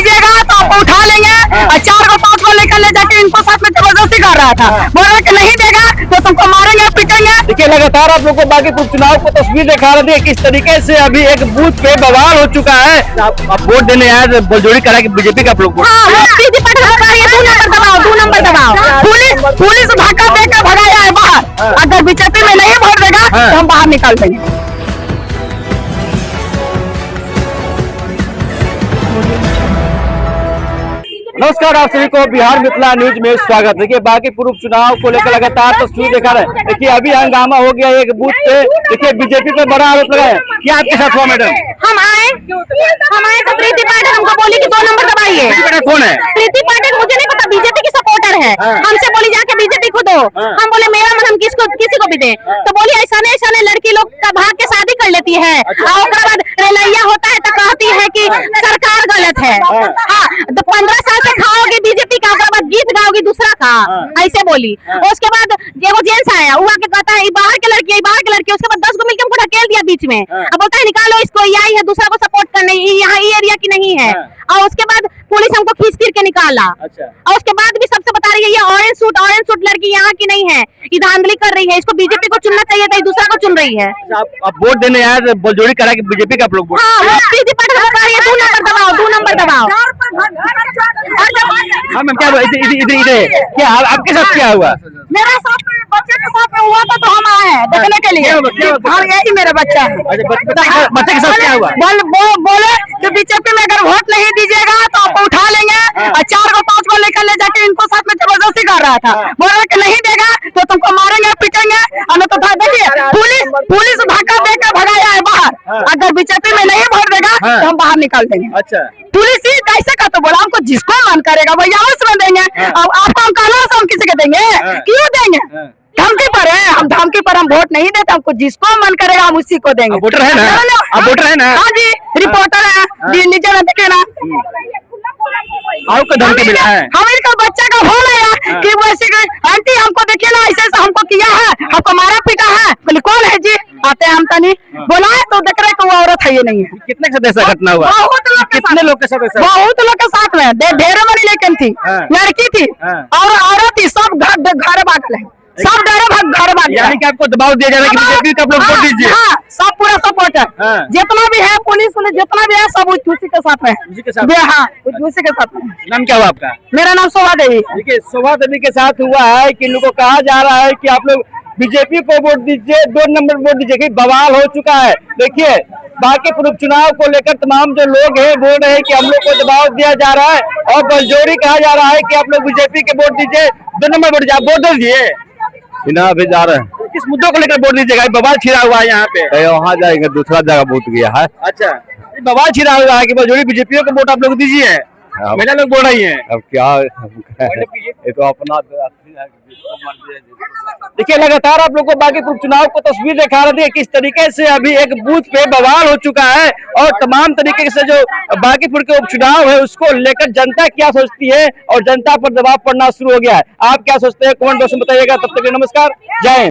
दीजिएगा तो आपको उठा लेंगे। और 4 को 5 को लेकर ले जाके इनको साथ में जबरदस्ती कर रहा था। बोल रहा कि नहीं देगा तो तुमको मारेंगे पीटेंगे। देखिए लगातार आप लोग को बाकी उपचुनाव को तस्वीर दिखा रहे थे किस तरीके से अभी एक बूथ पे बवाल हो चुका है। आप वोट देने आए बलजोड़ी करा कि बीजेपी का आप लोग 2 नंबर दबाओ। पुलिस धक्का देकर भगाया है बाहर। अगर बीजेपी में नहीं वोट देगा तो हम बाहर निकाल देंगे। नमस्कार, आप सभी को बिहार मिथिला न्यूज में स्वागत। देखिए बाकी पूर्व चुनाव को लेकर लगातार तस्वीर दिखा रहे हैं। देखिए अभी हंगामा हो गया एक बूथ पे। देखिए बीजेपी पे बड़ा आरोप लगा है। क्या आपके साथ हुआ मैडम? हम आए तो प्रीति पाटिल हमको बोली कि 2 नंबर दबाइए। कौन है प्रीति पाटिल? मुझे नहीं पता, बीजेपी की सपोर्टर है। हमसे बोली जाके बीजेपी को दो। हम बोले मेरा मन हम किसी को भी दे। तो बोली ऐसा नहीं लड़की लोग का भाग के शादी कर लेती है और उसके बाद रैया होता है तो कहती है कि सरकार गलत है। हाँ, तो 15 साल से खाओगे बीजेपी का, उसके बाद गीत गाओगी दूसरा का, ऐसे बोली। उसके बाद वो जेंट्स आया हुआ के कहता है बाहर के लड़की। उसके बाद 10 को मिलकर हमको ढकेल दिया बीच में। अब बोलता है निकालो इसको, यही है दूसरा को सपोर्ट करने, यहाँ ये एरिया की नहीं है। और उसके बाद पुलिस हमको खींच के निकाला। और उसके बाद भी सबसे बता रही है ये ऑरेंज सूट लड़की यहाँ की नहीं है, ये धांधली कर रही है, इसको बीजेपी को चुनना चाहिए था, दूसरा को चुन रही है। आप वोट देने आए बलजोड़ी करा कि बीजेपी का आप लोग? 2 नंबर दबाओ। हाँ मैम, इधर क्या आपके साथ क्या हुआ? मेरा साथ बच्चे के साथ हुआ था तो हम आए हैं देखने के लिए। हाँ, यही मेरा बच्चा है। बच्चे के साथ क्या हुआ? बोले कि बीजेपी में अगर वोट नहीं दीजिएगा तो आपको उठा लेंगे। और 4 को 5 को लेकर ले जाके इनको साथ में जबरदस्ती कर रहा था। बोल रहा कि नहीं देगा तो तुमको मारेंगे पीटेंगे। देखिए पुलिस धक्का देकर भगाया है बाहर। अगर बीजेपी में नहीं वोट देगा तो हम बाहर निकाल देंगे। अच्छा, पुलिस ही कैसे का तो बोला हमको जिसको मन करेगा वही अवश्य देंगे। अब आपको हम कहना हम किसी को देंगे? क्यों देंगे? धमकी पर है, हम धमकी पर हम वोट नहीं देते। हमको जिसको मन करेगा हम उसी को देंगे। वोटर है ना? आप वोटर है ना? हाँ जी, रिपोर्टर है, नीचे में देखे ना। आपको धमकी मिला है? हम इनका बच्चा का फोन आया कि वैसे आंटी हमको देखिए ना ऐसे हमको किया है, हमको मारा पीटा है। बोले कौन है जी? आते हैं हम तनी बोला है तो देख रहे वो औरत है ये नहीं है। कितने के साथ ऐसा घटना हुआ? कितने लोग के साथ ऐसा? बहुत लोग के साथ में ढेरों मनी लेकिन थी, लड़की थी और औरत थी, सब घर भागल है, सब घर भाग। यानी कि आपको दबाव दिया जा रहा है कि बीजेपी का आप लोग वोट दीजिए? हाँ, सब पूरा सपोर्ट है। जितना भी है पुलिस जितना भी है सब उसी के साथ में। उसी के साथ? हाँ, उसी के साथ में। नाम क्या हुआ आपका? मेरा नाम शोभा देवी। देखिए शोभा देवी के साथ हुआ है कि लोगों को कहा जा रहा है कि आप लोग बीजेपी को वोट दीजिए, 2 नंबर वोट दीजिए। बवाल हो चुका है। देखिए बाकी पूर्व चुनाव को लेकर तमाम जो लोग हैं बोल रहे हैं कि हम लोग को दबाव दिया जा रहा है और बलजोड़ी कहा जा रहा है कि आप लोग बीजेपी के वोट दीजिए, 2 नंबर वोट दीजिए। आप वोट दीजिए? अभी जा रहे हैं। किस मुद्दों को लेकर वोट दीजिएगा? बवाल छिड़ा हुआ है यहाँ पे। वहाँ जाएंगे, दूसरा जगह बूथ गया है। अच्छा, बवाल छिड़ा हुआ है कि बलजोड़ी बीजेपी को वोट आप लोग दीजिए। महिला लोग बोल रही है। अब क्या ये तो अपना देखिए लगातार आप लोग को बाकी चुनाव को तस्वीर दिखा रहे थे किस तरीके से अभी एक बूथ पे बवाल हो चुका है और तमाम तरीके से जो बाकीपुर के उपचुनाव है उसको लेकर जनता क्या सोचती है और जनता पर दबाव पड़ना शुरू हो गया है। आप क्या सोचते हैं कमेंट बॉक्स में बताइएगा। तब तक नमस्कार, जय हिंद।